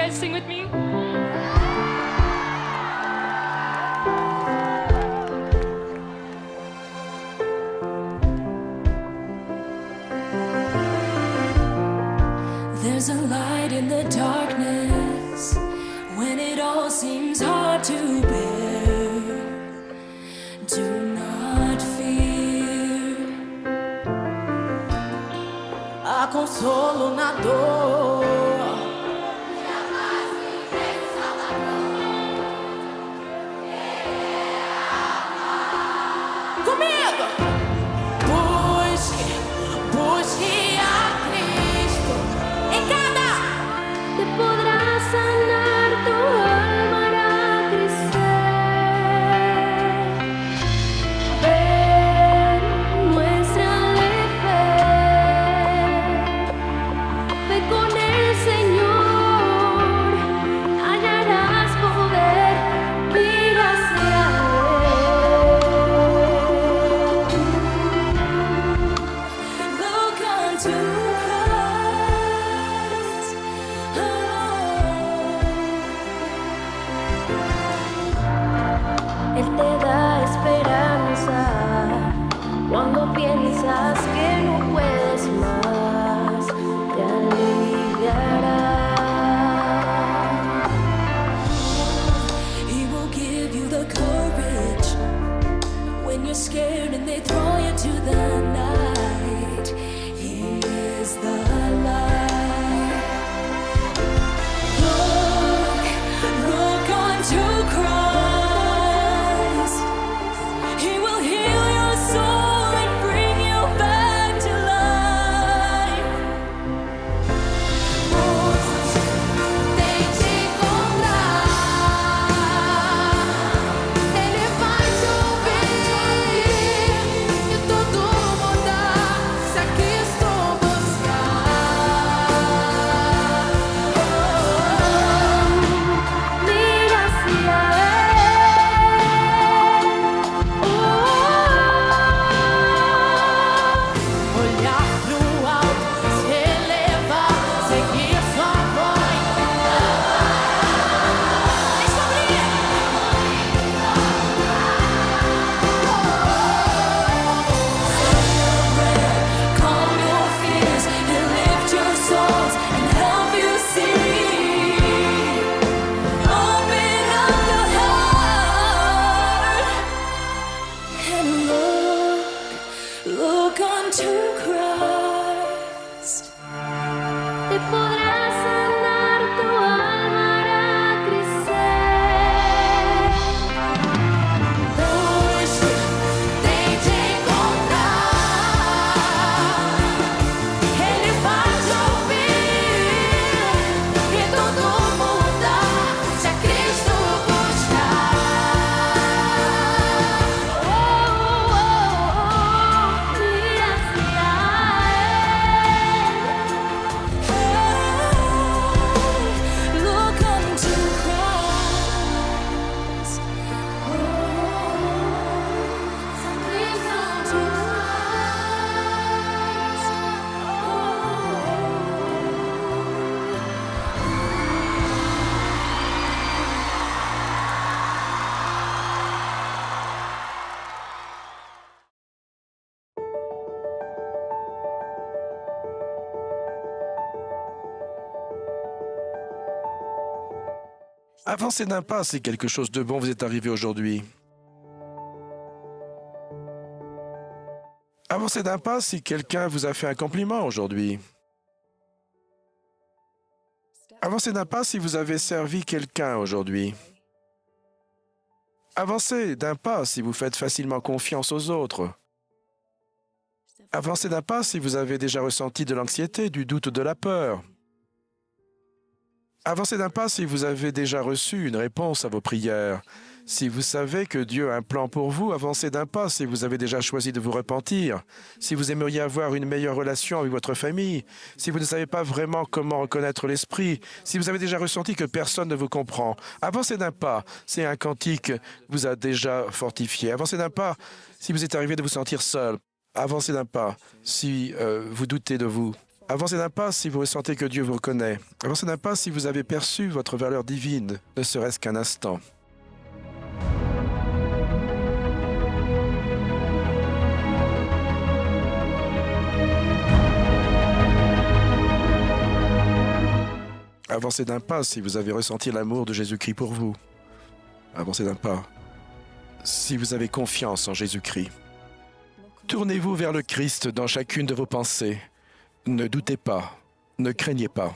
guys sing with me? There's a light in the darkness when it all seems hard to bear. Do not fear. Há consolo na dor. Comigo! Busque a Cristo em cada. Te podrá sanar, tu alma hará crecer. Ven, muéstrale fe. Ve con el Señor, hallarás poder, mira hacia Él. Look unto Christ. Él te da esperanza cuando piensas que no puedes más, te aliviará. He will give you the courage when you're scared and they throw you to the night. He is the light. Look unto Christ. He will heal your soul and bring you back to life. Tente encontrar. Ele vai te ouvir e tudo mudar se a Cristo buscar. Mira hacia Olhar pro alto, se elevar, seguir sua voz. Calm your fears and lift your souls and help you see. Open up your heart and look unto Christ. te podrá sanar, tu alma hará crecer. Tente encontrar. Ele vai te ouvir e tudo mudar se a Cristo buscar. Mira hacia Look unto Christ. Avancez d'un pas si quelque chose de bon vous est arrivé aujourd'hui. Avancez d'un pas si quelqu'un vous a fait un compliment aujourd'hui. Avancez d'un pas si vous avez servi quelqu'un aujourd'hui. Avancez d'un pas si vous faites facilement confiance aux autres. Avancez d'un pas si vous avez déjà ressenti de l'anxiété, du doute ou de la peur. Avancez d'un pas si vous avez déjà reçu une réponse à vos prières. Si vous savez que Dieu a un plan pour vous, avancez d'un pas si vous avez déjà choisi de vous repentir. Si vous aimeriez avoir une meilleure relation avec votre famille. Si vous ne savez pas vraiment comment reconnaître l'esprit. Si vous avez déjà ressenti que personne ne vous comprend. Avancez d'un pas. C'est un cantique vous a déjà fortifié. Avancez d'un pas si vous êtes arrivé de vous sentir seul. Avancez d'un pas si vous doutez de vous. Avancez d'un pas si vous ressentez que Dieu vous reconnaît. Avancez d'un pas si vous avez perçu votre valeur divine, ne serait-ce qu'un instant. Avancez d'un pas si vous avez ressenti l'amour de Jésus-Christ pour vous. Avancez d'un pas si vous avez confiance en Jésus-Christ. Tournez-vous vers le Christ dans chacune de vos pensées. Ne doutez pas, ne craignez pas.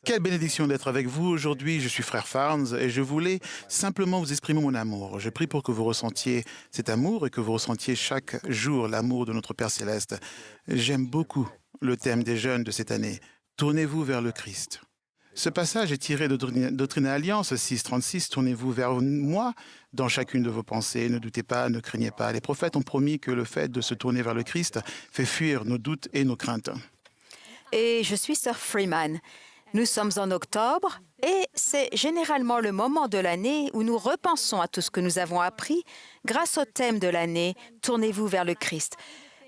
Quelle bénédiction d'être avec vous aujourd'hui. Je suis frère Farnes et je voulais simplement vous exprimer mon amour. Je prie pour que vous ressentiez cet amour et que vous ressentiez chaque jour l'amour de notre Père Céleste. J'aime beaucoup le thème des jeunes de cette année. Tournez-vous vers le Christ. Ce passage est tiré de Doctrine et Alliance 6.36. Tournez-vous vers moi dans chacune de vos pensées. Ne doutez pas, ne craignez pas. Les prophètes ont promis que le fait de se tourner vers le Christ fait fuir nos doutes et nos craintes. Et je suis Sœur Freeman. Nous sommes en octobre et c'est généralement le moment de l'année où nous repensons à tout ce que nous avons appris grâce au thème de l'année « Tournez-vous vers le Christ ».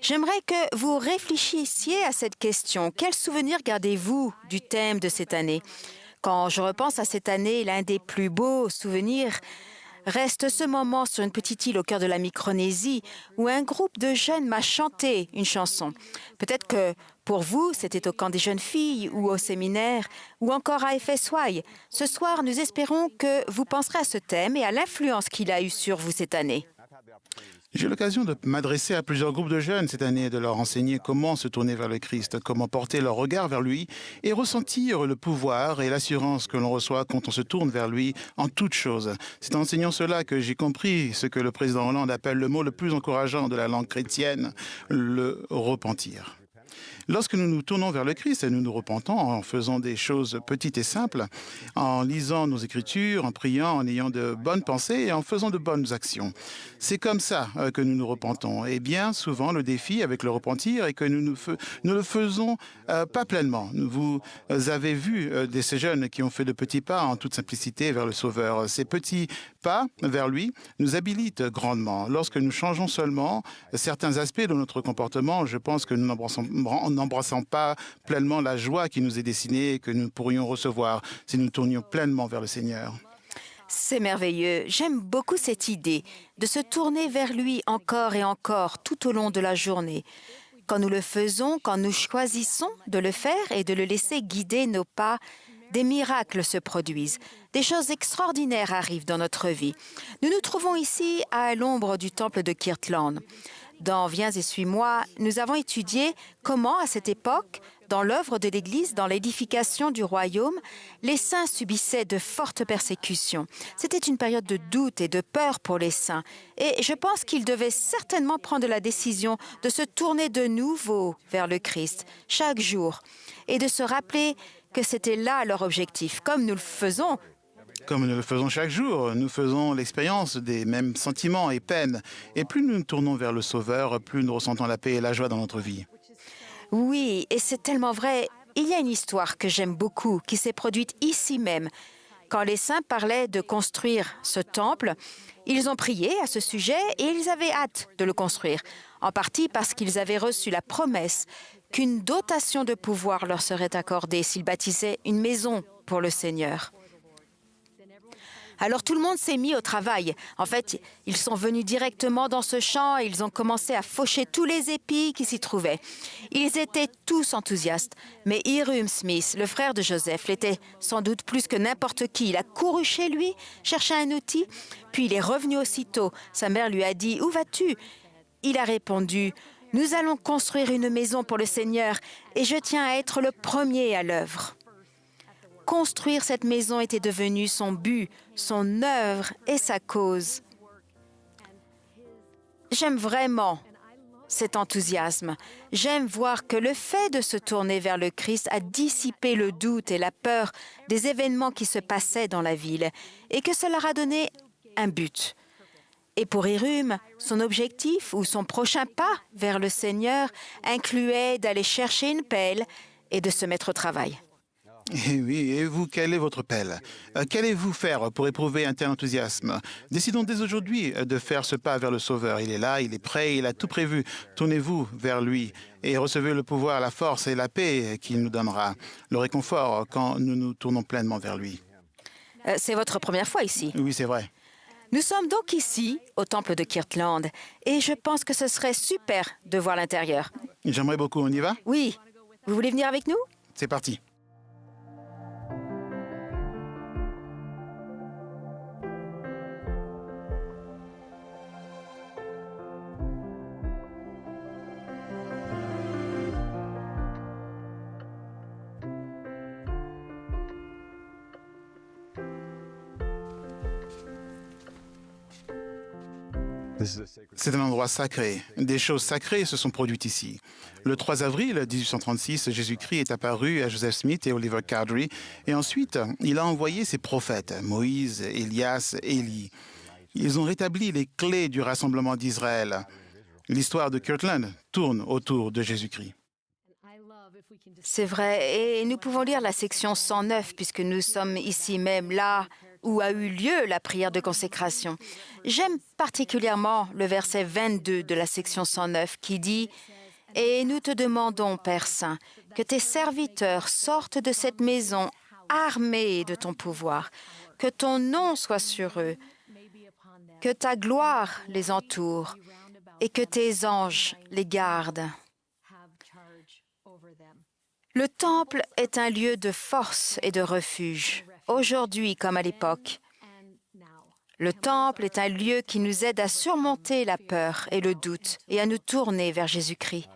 J'aimerais que vous réfléchissiez à cette question. Quel souvenir gardez-vous du thème de cette année? Quand je repense à cette année, l'un des plus beaux souvenirs reste ce moment sur une petite île au cœur de la Micronésie où un groupe de jeunes m'a chanté une chanson. Peut-être que pour vous, c'était au camp des jeunes filles ou au séminaire ou encore à FSY. Ce soir, nous espérons que vous penserez à ce thème et à l'influence qu'il a eu sur vous cette année. J'ai eu l'occasion de m'adresser à plusieurs groupes de jeunes cette année, de leur enseigner comment se tourner vers le Christ, comment porter leur regard vers lui et ressentir le pouvoir et l'assurance que l'on reçoit quand on se tourne vers lui en toutes choses. C'est en enseignant cela que j'ai compris ce que le président Hollande appelle le mot le plus encourageant de la langue chrétienne, le repentir. Lorsque nous nous tournons vers le Christ et nous nous repentons en faisant des choses petites et simples, en lisant nos Écritures, en priant, en ayant de bonnes pensées et en faisant de bonnes actions. C'est comme ça que nous nous repentons. Et bien souvent, le défi avec le repentir est que nous ne le faisons pas pleinement. Vous avez vu ces jeunes qui ont fait de petits pas en toute simplicité vers le Sauveur. Ces petits pas vers lui nous habilitent grandement. Lorsque nous changeons seulement certains aspects de notre comportement, je pense que nous n'embrassons pas pleinement la joie qui nous est destinée et que nous pourrions recevoir si nous tournions pleinement vers le Seigneur. C'est merveilleux. J'aime beaucoup cette idée de se tourner vers lui encore et encore tout au long de la journée. Quand nous le faisons, quand nous choisissons de le faire et de le laisser guider nos pas, des miracles se produisent. Des choses extraordinaires arrivent dans notre vie. Nous nous trouvons ici à l'ombre du temple de Kirtland. Dans Viens et suis-moi, nous avons étudié comment, à cette époque, dans l'œuvre de l'Église, dans l'édification du royaume, les saints subissaient de fortes persécutions. C'était une période de doute et de peur pour les saints. Et je pense qu'ils devaient certainement prendre la décision de se tourner de nouveau vers le Christ, chaque jour, et de se rappeler que c'était là leur objectif, comme nous le faisons. Comme nous le faisons chaque jour, nous faisons l'expérience des mêmes sentiments et peines. Et plus nous nous tournons vers le Sauveur, plus nous ressentons la paix et la joie dans notre vie. Oui, et c'est tellement vrai. Il y a une histoire que j'aime beaucoup, qui s'est produite ici même. Quand les saints parlaient de construire ce temple, ils ont prié à ce sujet et ils avaient hâte de le construire, en partie parce qu'ils avaient reçu la promesse qu'une dotation de pouvoir leur serait accordée s'ils bâtissaient une maison pour le Seigneur. Alors tout le monde s'est mis au travail. En fait, ils sont venus directement dans ce champ et ils ont commencé à faucher tous les épis qui s'y trouvaient. Ils étaient tous enthousiastes. Mais Hiram Smith, le frère de Joseph, l'était sans doute plus que n'importe qui. Il a couru chez lui, cherché un outil, puis il est revenu aussitôt. Sa mère lui a dit « Où vas-tu » Il a répondu « Nous allons construire une maison pour le Seigneur et je tiens à être le premier à l'œuvre. » Construire cette maison était devenu son but, son œuvre et sa cause. J'aime vraiment cet enthousiasme. J'aime voir que le fait de se tourner vers le Christ a dissipé le doute et la peur des événements qui se passaient dans la ville et que cela leur a donné un but. Et pour Hiram, son objectif ou son prochain pas vers le Seigneur incluait d'aller chercher une pelle et de se mettre au travail. Et oui, et vous, quelle est votre pelle? Qu'allez-vous faire pour éprouver un tel enthousiasme? Décidons dès aujourd'hui de faire ce pas vers le Sauveur. Il est là, il est prêt, il a tout prévu. Tournez-vous vers lui et recevez le pouvoir, la force et la paix qu'il nous donnera, le réconfort quand nous nous tournons pleinement vers lui. C'est votre première fois ici. Oui, c'est vrai. Nous sommes donc ici, au temple de Kirtland, et je pense que ce serait super de voir l'intérieur. J'aimerais beaucoup, on y va? Oui, vous voulez venir avec nous? C'est parti. C'est un endroit sacré. Des choses sacrées se sont produites ici. Le 3 avril 1836, Jésus-Christ est apparu à Joseph Smith et Oliver Cowdery, et ensuite, il a envoyé ses prophètes, Moïse, Élias, Élie. Ils ont rétabli les clés du rassemblement d'Israël. L'histoire de Kirtland tourne autour de Jésus-Christ. C'est vrai, et nous pouvons lire la section 109 puisque nous sommes ici même là où a eu lieu la prière de consécration. J'aime particulièrement le verset 22 de la section 109 qui dit « Et nous te demandons, Père Saint, que tes serviteurs sortent de cette maison armés de ton pouvoir, que ton nom soit sur eux, que ta gloire les entoure et que tes anges les gardent. » Le temple est un lieu de force et de refuge, aujourd'hui comme à l'époque. Le temple est un lieu qui nous aide à surmonter la peur et le doute et à nous tourner vers Jésus-Christ.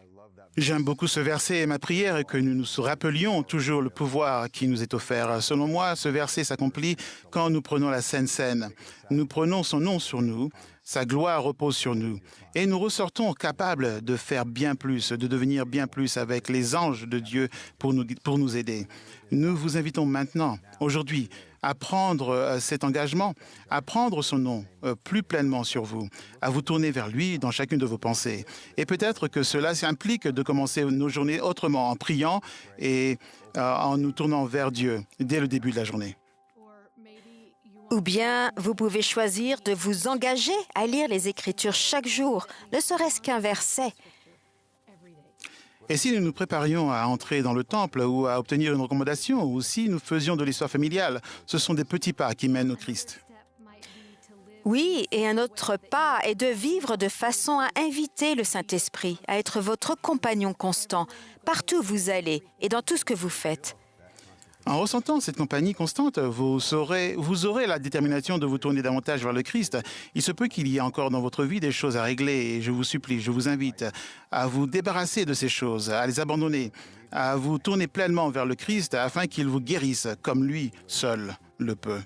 J'aime beaucoup ce verset et ma prière est que nous nous rappelions toujours le pouvoir qui nous est offert. Selon moi, ce verset s'accomplit quand nous prenons la Sainte Seine. Nous prenons son nom sur nous, sa gloire repose sur nous et nous ressortons capables de faire bien plus, de devenir bien plus avec les anges de Dieu pour nous aider. Nous vous invitons maintenant, aujourd'hui, à prendre cet engagement, à prendre son nom plus pleinement sur vous, à vous tourner vers lui dans chacune de vos pensées. Et peut-être que cela implique de commencer nos journées autrement, en priant et en nous tournant vers Dieu dès le début de la journée. Ou bien vous pouvez choisir de vous engager à lire les Écritures chaque jour, ne serait-ce qu'un verset. Et si nous nous préparions à entrer dans le temple ou à obtenir une recommandation, ou si nous faisions de l'histoire familiale, ce sont des petits pas qui mènent au Christ. Oui, et un autre pas est de vivre de façon à inviter le Saint-Esprit, à être votre compagnon constant, partout où vous allez et dans tout ce que vous faites. En ressentant cette compagnie constante, vous aurez la détermination de vous tourner davantage vers le Christ. Il se peut qu'il y ait encore dans votre vie des choses à régler et je vous supplie, je vous invite à vous débarrasser de ces choses, à les abandonner, à vous tourner pleinement vers le Christ afin qu'il vous guérisse comme lui seul le peut.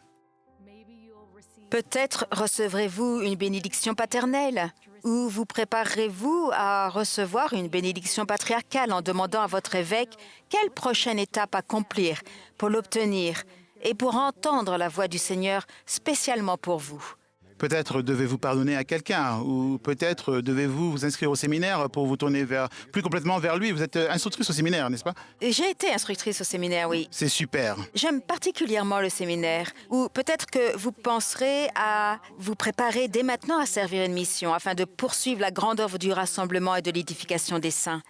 Peut-être recevrez-vous une bénédiction paternelle ou vous préparerez-vous à recevoir une bénédiction patriarcale en demandant à votre évêque quelle prochaine étape accomplir pour l'obtenir et pour entendre la voix du Seigneur spécialement pour vous. Peut-être devez-vous pardonner à quelqu'un ou peut-être devez-vous vous inscrire au séminaire pour vous tourner plus complètement vers lui. Vous êtes instructrice au séminaire, n'est-ce pas? J'ai été instructrice au séminaire, oui. C'est super. J'aime particulièrement le séminaire. Ou peut-être que vous penserez à vous préparer dès maintenant à servir une mission afin de poursuivre la grande œuvre du rassemblement et de l'édification des saints.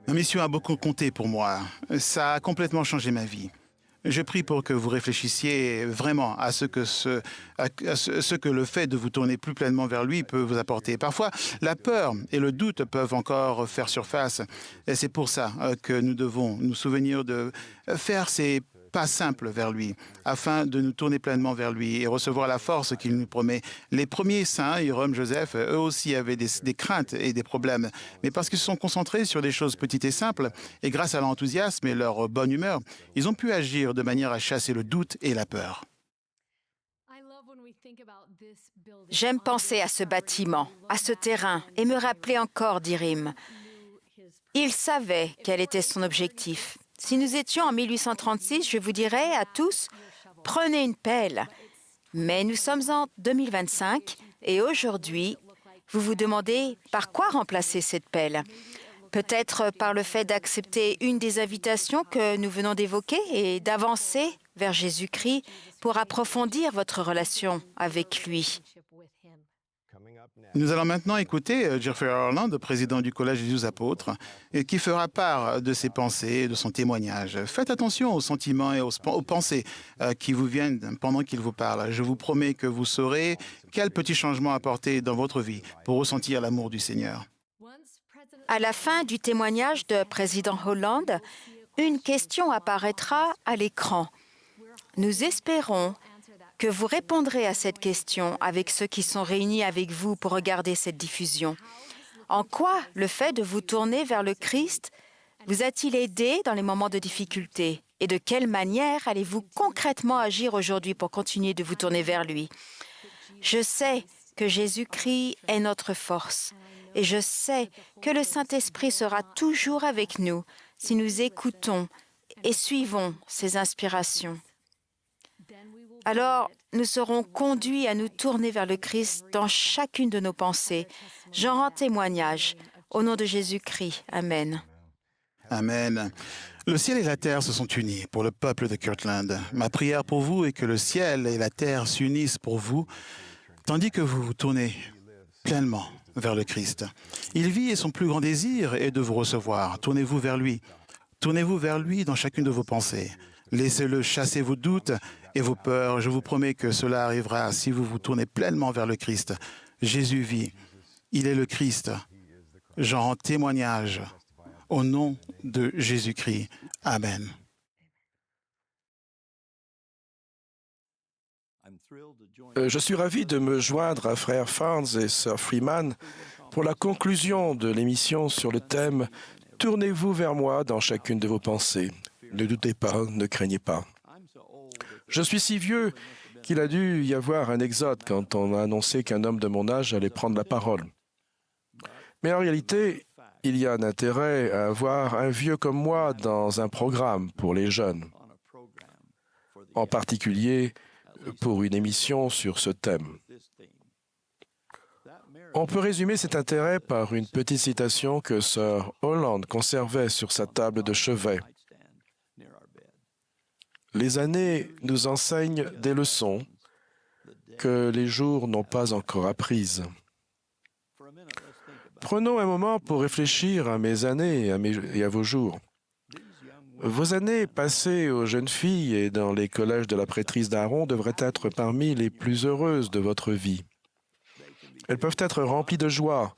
Ma mission a beaucoup compté pour moi. Ça a complètement changé ma vie. Je prie pour que vous réfléchissiez vraiment à ce que le fait de vous tourner plus pleinement vers lui peut vous apporter. Parfois, la peur et le doute peuvent encore faire surface. Et c'est pour ça que nous devons nous souvenir de faire ces pas simples vers lui, afin de nous tourner pleinement vers lui et recevoir la force qu'il nous promet. Les premiers saints, Hiram, Joseph, eux aussi avaient des craintes et des problèmes, mais parce qu'ils se sont concentrés sur des choses petites et simples, et grâce à leur enthousiasme et leur bonne humeur, ils ont pu agir de manière à chasser le doute et la peur. J'aime penser à ce bâtiment, à ce terrain, et me rappeler encore d'Hiram. Il savait quel était son objectif. Si nous étions en 1836, je vous dirais à tous, prenez une pelle. Mais nous sommes en 2025 Et aujourd'hui, vous vous demandez par quoi remplacer cette pelle. Peut-être par le fait d'accepter une des invitations que nous venons d'évoquer et d'avancer vers Jésus-Christ pour approfondir votre relation avec lui. Nous allons maintenant écouter Jeffrey Orland, président du Collège des 12 apôtres, et qui fera part de ses pensées et de son témoignage. Faites attention aux sentiments et aux pensées qui vous viennent pendant qu'il vous parle. Je vous promets que vous saurez quel petit changement apporter dans votre vie pour ressentir l'amour du Seigneur. À la fin du témoignage de président Holland, une question apparaîtra à l'écran. Nous espérons que vous répondrez à cette question avec ceux qui sont réunis avec vous pour regarder cette diffusion. En quoi le fait de vous tourner vers le Christ vous a-t-il aidé dans les moments de difficulté? Et de quelle manière allez-vous concrètement agir aujourd'hui pour continuer de vous tourner vers lui? Je sais que Jésus-Christ est notre force et je sais que le Saint-Esprit sera toujours avec nous si nous écoutons et suivons ses inspirations. Alors, nous serons conduits à nous tourner vers le Christ dans chacune de nos pensées. J'en rends témoignage. Au nom de Jésus-Christ. Amen. Amen. Le ciel et la terre se sont unis pour le peuple de Kirtland. Ma prière pour vous est que le ciel et la terre s'unissent pour vous, tandis que vous vous tournez pleinement vers le Christ. Il vit et son plus grand désir est de vous recevoir. Tournez-vous vers lui. Tournez-vous vers lui dans chacune de vos pensées. Laissez-le chasser vos doutes et vos peurs. Je vous promets que cela arrivera si vous vous tournez pleinement vers le Christ. Jésus vit. Il est le Christ. J'en rends témoignage. Au nom de Jésus-Christ. Amen. Je suis ravi de me joindre à frère Farnes et sœur Freeman pour la conclusion de l'émission sur le thème « Tournez-vous vers moi dans chacune de vos pensées ». Ne doutez pas, ne craignez pas. Je suis si vieux qu'il a dû y avoir un exode quand on a annoncé qu'un homme de mon âge allait prendre la parole. Mais en réalité, il y a un intérêt à avoir un vieux comme moi dans un programme pour les jeunes, en particulier pour une émission sur ce thème. On peut résumer cet intérêt par une petite citation que Sir Holland conservait sur sa table de chevet. Les années nous enseignent des leçons que les jours n'ont pas encore apprises. Prenons un moment pour réfléchir à mes années et à vos jours. Vos années passées aux jeunes filles et dans les collèges de la prêtrise d'Aaron devraient être parmi les plus heureuses de votre vie. Elles peuvent être remplies de joie,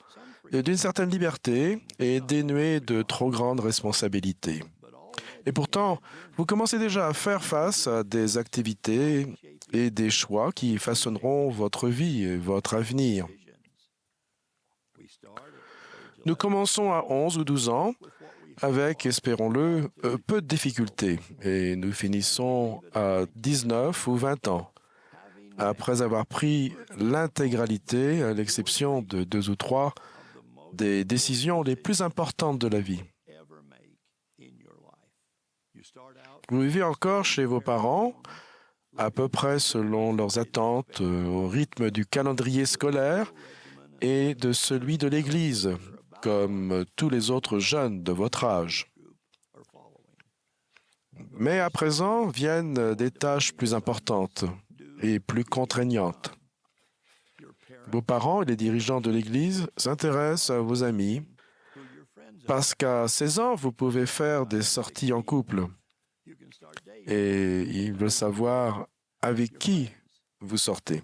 d'une certaine liberté et dénuées de trop grandes responsabilités. Et pourtant, vous commencez déjà à faire face à des activités et des choix qui façonneront votre vie et votre avenir. Nous commençons à 11 ou 12 ans avec, espérons-le, peu de difficultés et nous finissons à 19 ou 20 ans après avoir pris l'intégralité, à l'exception de 2 ou 3, des décisions les plus importantes de la vie. Vous vivez encore chez vos parents, à peu près selon leurs attentes, au rythme du calendrier scolaire et de celui de l'Église, comme tous les autres jeunes de votre âge. Mais à présent viennent des tâches plus importantes et plus contraignantes. Vos parents et les dirigeants de l'Église s'intéressent à vos amis parce qu'à 16 ans, vous pouvez faire des sorties en couple. Et ils veulent savoir avec qui vous sortez,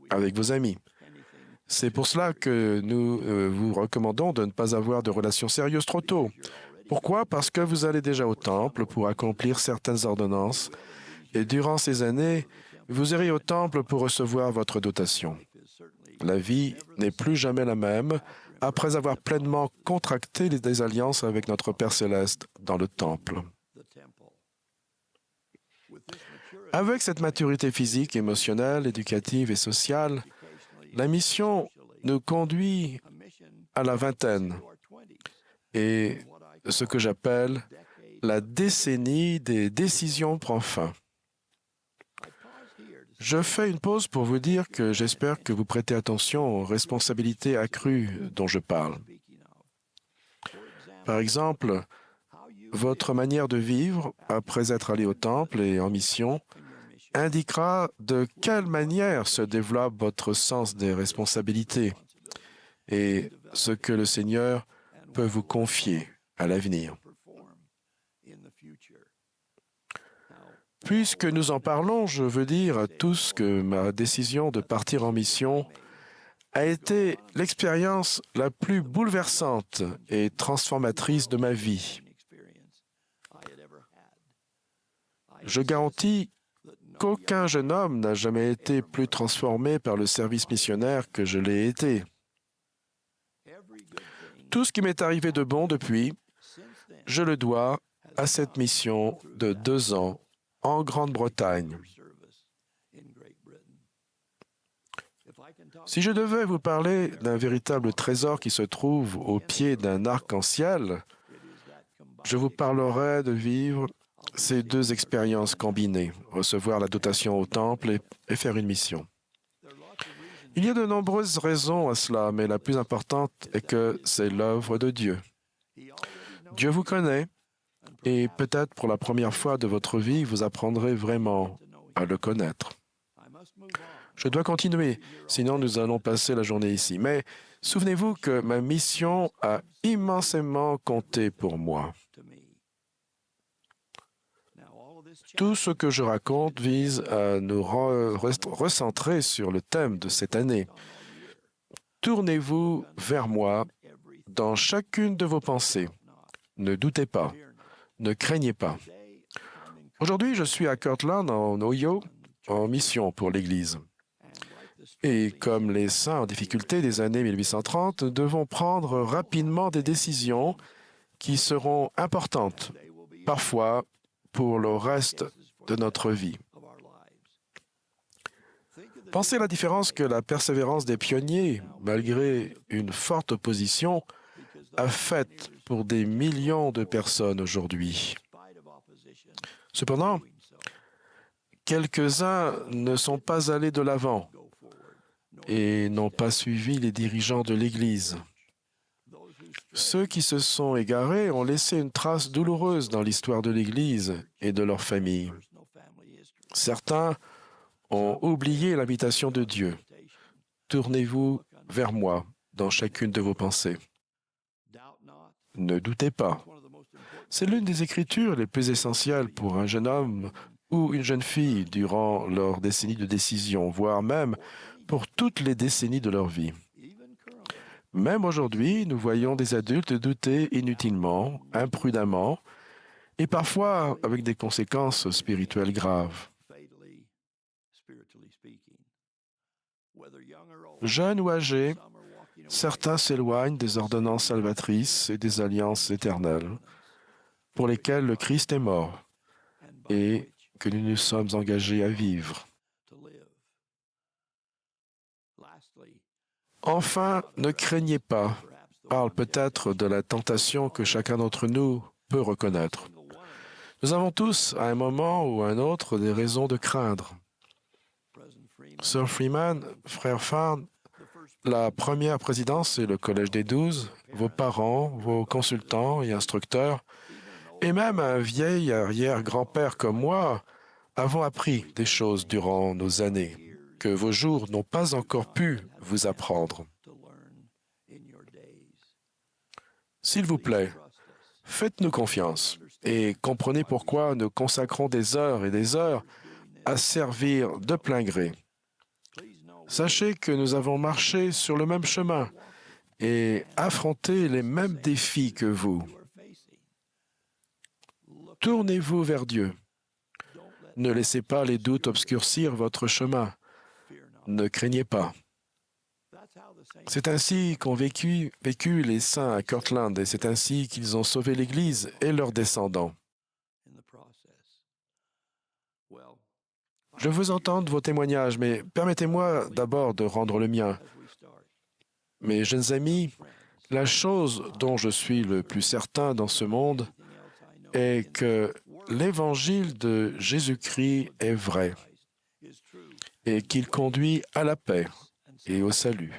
avec vos amis. C'est pour cela que nous vous recommandons de ne pas avoir de relations sérieuses trop tôt. Pourquoi? Parce que vous allez déjà au temple pour accomplir certaines ordonnances et durant ces années, vous irez au temple pour recevoir votre dotation. La vie n'est plus jamais la même après avoir pleinement contracté des alliances avec notre Père céleste dans le temple. Avec cette maturité physique, émotionnelle, éducative et sociale, la mission nous conduit à la vingtaine et ce que j'appelle la décennie des décisions prend fin. Je fais une pause pour vous dire que j'espère que vous prêtez attention aux responsabilités accrues dont je parle. Par exemple, votre manière de vivre après être allé au temple et en mission indiquera de quelle manière se développe votre sens des responsabilités et ce que le Seigneur peut vous confier à l'avenir. Puisque nous en parlons, je veux dire à tous que ma décision de partir en mission a été l'expérience la plus bouleversante et transformatrice de ma vie. Je garantis qu'aucun jeune homme n'a jamais été plus transformé par le service missionnaire que je l'ai été. Tout ce qui m'est arrivé de bon depuis, je le dois à cette mission de 2 ans en Grande-Bretagne. Si je devais vous parler d'un véritable trésor qui se trouve au pied d'un arc-en-ciel, je vous parlerais de vivre ces 2 expériences combinées, recevoir la dotation au temple et faire une mission. Il y a de nombreuses raisons à cela, mais la plus importante est que c'est l'œuvre de Dieu. Dieu vous connaît et peut-être pour la première fois de votre vie, vous apprendrez vraiment à le connaître. Je dois continuer, sinon nous allons passer la journée ici. Mais souvenez-vous que ma mission a immensément compté pour moi. Tout ce que je raconte vise à nous recentrer sur le thème de cette année. Tournez-vous vers moi dans chacune de vos pensées. Ne doutez pas, ne craignez pas. Aujourd'hui, je suis à Kirtland, en Ohio, en mission pour l'Église. Et comme les saints en difficulté des années 1830, nous devons prendre rapidement des décisions qui seront importantes, parfois pour le reste de notre vie. Pensez à la différence que la persévérance des pionniers, malgré une forte opposition, a faite pour des millions de personnes aujourd'hui. Cependant, quelques-uns ne sont pas allés de l'avant et n'ont pas suivi les dirigeants de l'Église. Ceux qui se sont égarés ont laissé une trace douloureuse dans l'histoire de l'Église et de leur famille. Certains ont oublié l'invitation de Dieu. Tournez-vous vers moi dans chacune de vos pensées. Ne doutez pas. C'est l'une des écritures les plus essentielles pour un jeune homme ou une jeune fille durant leur décennie de décision, voire même pour toutes les décennies de leur vie. Même aujourd'hui, nous voyons des adultes douter inutilement, imprudemment, et parfois avec des conséquences spirituelles graves. Jeunes ou âgés, certains s'éloignent des ordonnances salvatrices et des alliances éternelles pour lesquelles le Christ est mort et que nous nous sommes engagés à vivre. Enfin, ne craignez pas. Parle peut-être de la tentation que chacun d'entre nous peut reconnaître. Nous avons tous, à un moment ou à un autre, des raisons de craindre. Sir Freeman, frère Farn, la première présidence et le Collège des 12, vos parents, vos consultants et instructeurs, et même un vieil arrière-grand-père comme moi, avons appris des choses durant nos années que vos jours n'ont pas encore pu vous apprendre. S'il vous plaît, faites-nous confiance et comprenez pourquoi nous consacrons des heures et des heures à servir de plein gré. Sachez que nous avons marché sur le même chemin et affronté les mêmes défis que vous. Tournez-vous vers Dieu. Ne laissez pas les doutes obscurcir votre chemin. Ne craignez pas. C'est ainsi qu'ont vécu les saints à Kirtland et c'est ainsi qu'ils ont sauvé l'Église et leurs descendants. Je veux entendre vos témoignages, mais permettez-moi d'abord de rendre le mien. Mes jeunes amis, la chose dont je suis le plus certain dans ce monde est que l'Évangile de Jésus-Christ est vrai. et qu'il conduit à la paix et au salut.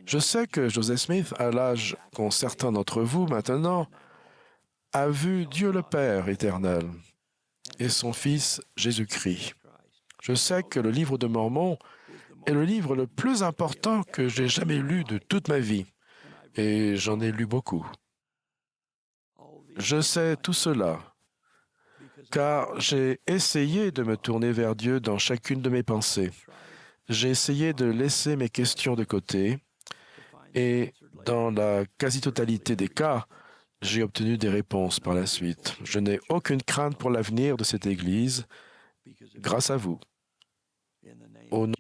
Je sais que Joseph Smith, à l'âge qu'ont certains d'entre vous maintenant, a vu Dieu le Père éternel et son Fils Jésus-Christ. Je sais que le livre de Mormon est le livre le plus important que j'ai jamais lu de toute ma vie, et j'en ai lu beaucoup. Je sais tout cela, car j'ai essayé de me tourner vers Dieu dans chacune de mes pensées. J'ai essayé de laisser mes questions de côté, et dans la quasi-totalité des cas, j'ai obtenu des réponses par la suite. Je n'ai aucune crainte pour l'avenir de cette Église, grâce à vous. Au nom